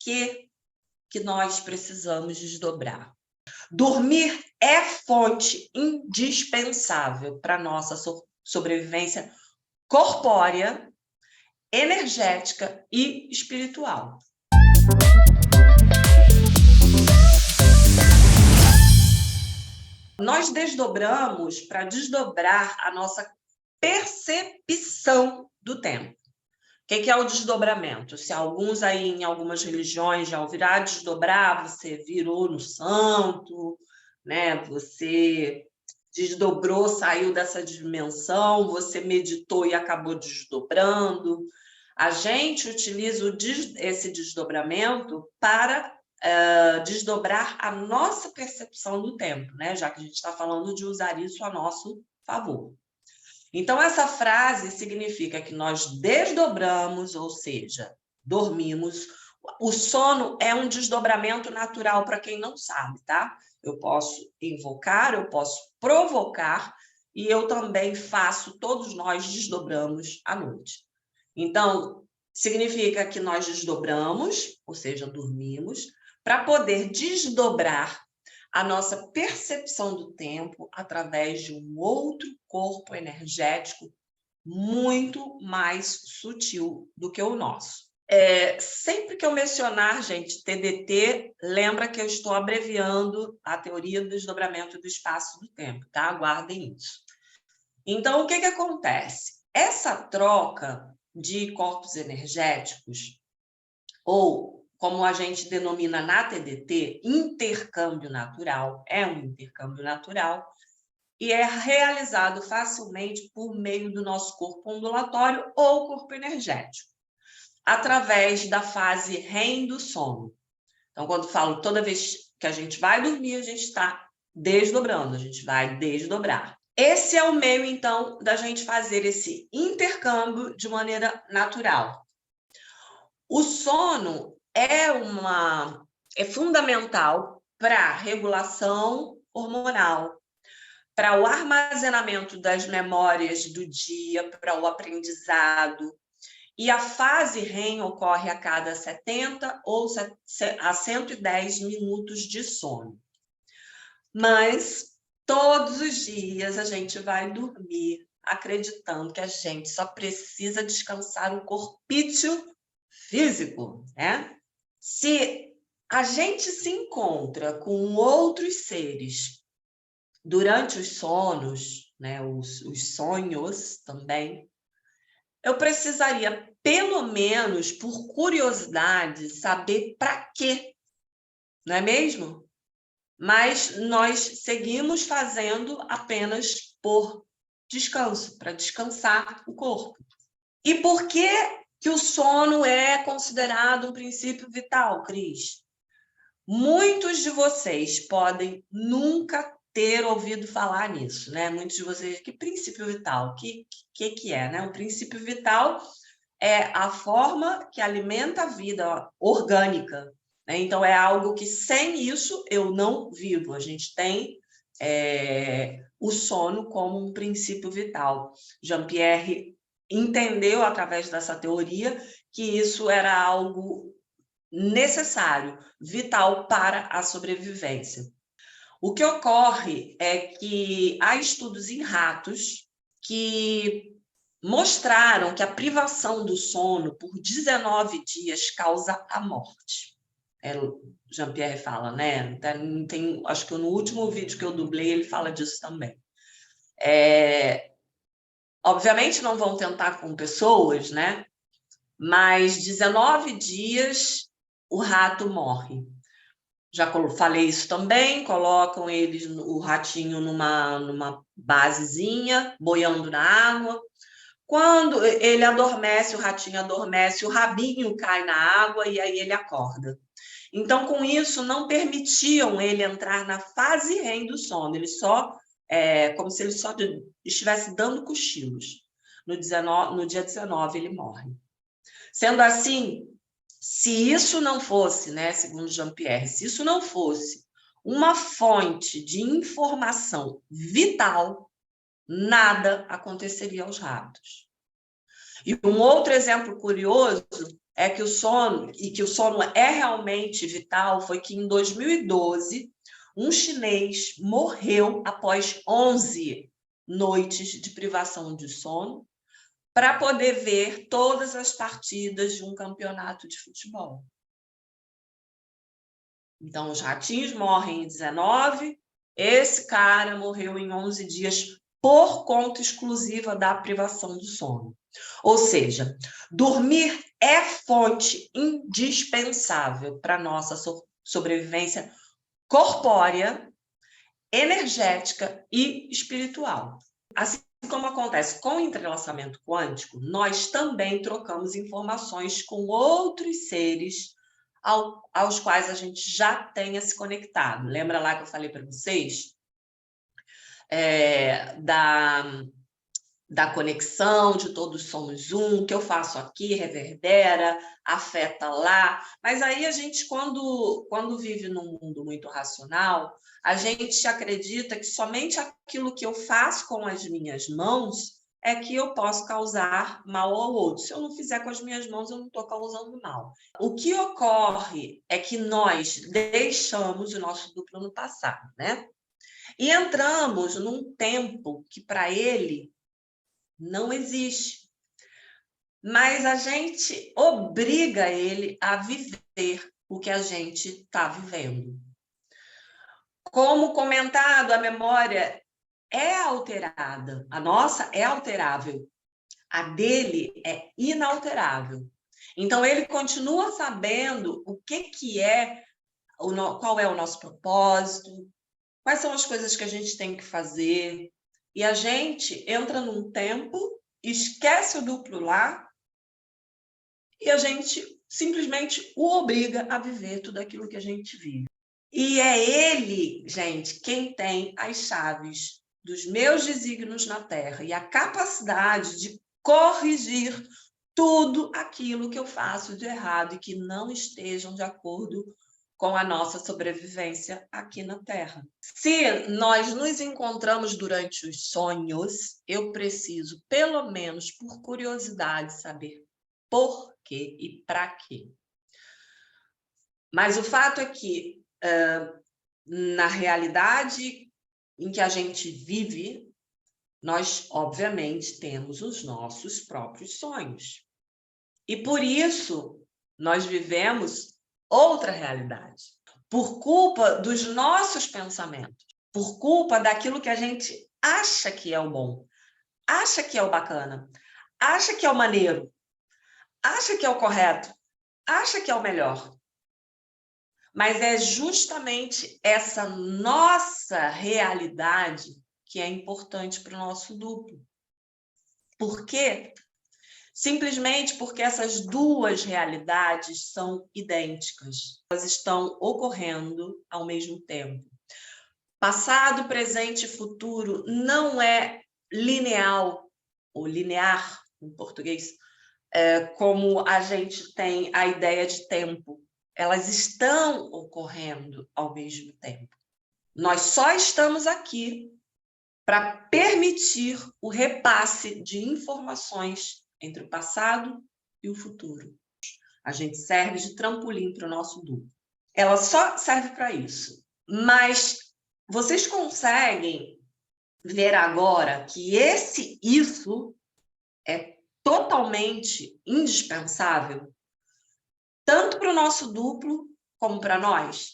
que nós precisamos desdobrar? Dormir é fonte indispensável para a nossa sobrevivência corpórea, energética e espiritual. Nós desdobramos para desdobrar a nossa percepção do tempo. O que é o desdobramento? Se alguns aí em algumas religiões já ouviram desdobrar, você virou no santo, né? Você desdobrou, saiu dessa dimensão, você meditou e acabou desdobrando. A gente utiliza esse desdobramento para desdobrar a nossa percepção do tempo, né? Já que a gente está falando de usar isso a nosso favor. Então, essa frase significa que nós desdobramos, ou seja, dormimos. O sono é um desdobramento natural para quem não sabe, tá? Eu posso invocar, eu posso provocar, e eu também faço, todos nós desdobramos à noite. Então, significa que nós desdobramos, ou seja, dormimos, para poder desdobrar a nossa percepção do tempo através de um outro corpo energético muito mais sutil do que o nosso. Sempre que eu mencionar, gente, TDT, lembra que eu estou abreviando a teoria do desdobramento do espaço do tempo, tá? Aguardem isso. Então, o que acontece? Essa troca de corpos energéticos, ou como a gente denomina na TDT, intercâmbio natural, é um intercâmbio natural, e é realizado facilmente por meio do nosso corpo ondulatório ou corpo energético, através da fase REM do sono. Então, quando falo toda vez que a gente vai dormir, a gente está desdobrando, a gente vai desdobrar. Esse é o meio, então, da gente fazer esse intercâmbio de maneira natural. O sono é fundamental para a regulação hormonal, para o armazenamento das memórias do dia, para o aprendizado. E a fase REM ocorre a cada 70 ou a 110 minutos de sono. Mas todos os dias a gente vai dormir acreditando que a gente só precisa descansar o corpício físico, né? Se a gente se encontra com outros seres durante os sonos, né, os sonhos também, eu precisaria, pelo menos por curiosidade, saber para quê, não é mesmo? Mas nós seguimos fazendo apenas por descanso, para descansar o corpo. E por que o sono é considerado um princípio vital, Cris? Muitos de vocês podem nunca ter ouvido falar nisso, né? Muitos de vocês, que princípio vital? O que é, né? O princípio vital é a forma que alimenta a vida orgânica, né? Então, é algo que sem isso eu não vivo. A gente tem o sono como um princípio vital. Jean-Pierre entendeu, através dessa teoria, que isso era algo necessário, vital para a sobrevivência. O que ocorre é que há estudos em ratos que mostraram que a privação do sono por 19 dias causa a morte. Jean-Pierre fala, né? Acho que no último vídeo que eu dublei, ele fala disso também. Obviamente não vão tentar com pessoas, né? Mas 19 dias o rato morre. Já falei isso também, colocam o ratinho numa basezinha, boiando na água. Quando ele adormece, o ratinho adormece, o rabinho cai na água e aí ele acorda. Então, com isso, não permitiam ele entrar na fase REM do sono. Ele como se ele só estivesse dando cochilos. No dia 19, ele morre. Sendo assim, se isso não fosse, né, segundo Jean-Pierre, se isso não fosse uma fonte de informação vital, nada aconteceria aos ratos. E um outro exemplo curioso é que o sono, e que o sono é realmente vital, foi que em 2012, um chinês morreu após 11 noites de privação de sono para poder ver todas as partidas de um campeonato de futebol. Então, os ratinhos morrem em 19, esse cara morreu em 11 dias por conta exclusiva da privação do sono. Ou seja, dormir é fonte indispensável para a nossa sobrevivência corpórea, energética e espiritual. Assim como acontece com o entrelaçamento quântico, nós também trocamos informações com outros seres aos quais a gente já tenha se conectado. Lembra lá que eu falei para vocês? Da conexão, de todos somos um, que eu faço aqui, reverbera, afeta lá. Mas aí a gente, quando vive num mundo muito racional, a gente acredita que somente aquilo que eu faço com as minhas mãos é que eu posso causar mal ao outro. Se eu não fizer com as minhas mãos, eu não estou causando mal. O que ocorre é que nós deixamos o nosso duplo no passado, né? E entramos num tempo que, para ele, não existe. Mas a gente obriga ele a viver o que a gente está vivendo. Como comentado, a memória é alterada. A nossa é alterável. A dele é inalterável. Então, ele continua sabendo o que é, qual é o nosso propósito, quais são as coisas que a gente tem que fazer. E a gente entra num tempo, esquece o duplo lá, e a gente simplesmente o obriga a viver tudo aquilo que a gente vive. E é ele, gente, quem tem as chaves dos meus desígnios na Terra e a capacidade de corrigir tudo aquilo que eu faço de errado e que não estejam de acordo com a nossa sobrevivência aqui na Terra. Se nós nos encontramos durante os sonhos, eu preciso, pelo menos por curiosidade, saber por quê e para quê. Mas o fato é que, na realidade em que a gente vive, nós, obviamente, temos os nossos próprios sonhos. E por isso, nós vivemos outra realidade. Por culpa dos nossos pensamentos, por culpa daquilo que a gente acha que é o bom, acha que é o bacana, acha que é o maneiro, acha que é o correto, acha que é o melhor. Mas é justamente essa nossa realidade que é importante para o nosso duplo. Por quê? Simplesmente porque essas duas realidades são idênticas. Elas estão ocorrendo ao mesmo tempo. Passado, presente e futuro não é linear, ou linear em português, como a gente tem a ideia de tempo. Elas estão ocorrendo ao mesmo tempo. Nós só estamos aqui para permitir o repasse de informações entre o passado e o futuro. A gente serve de trampolim para o nosso duplo. Ela só serve para isso. Mas vocês conseguem ver agora que isso é totalmente indispensável, tanto para o nosso duplo como para nós?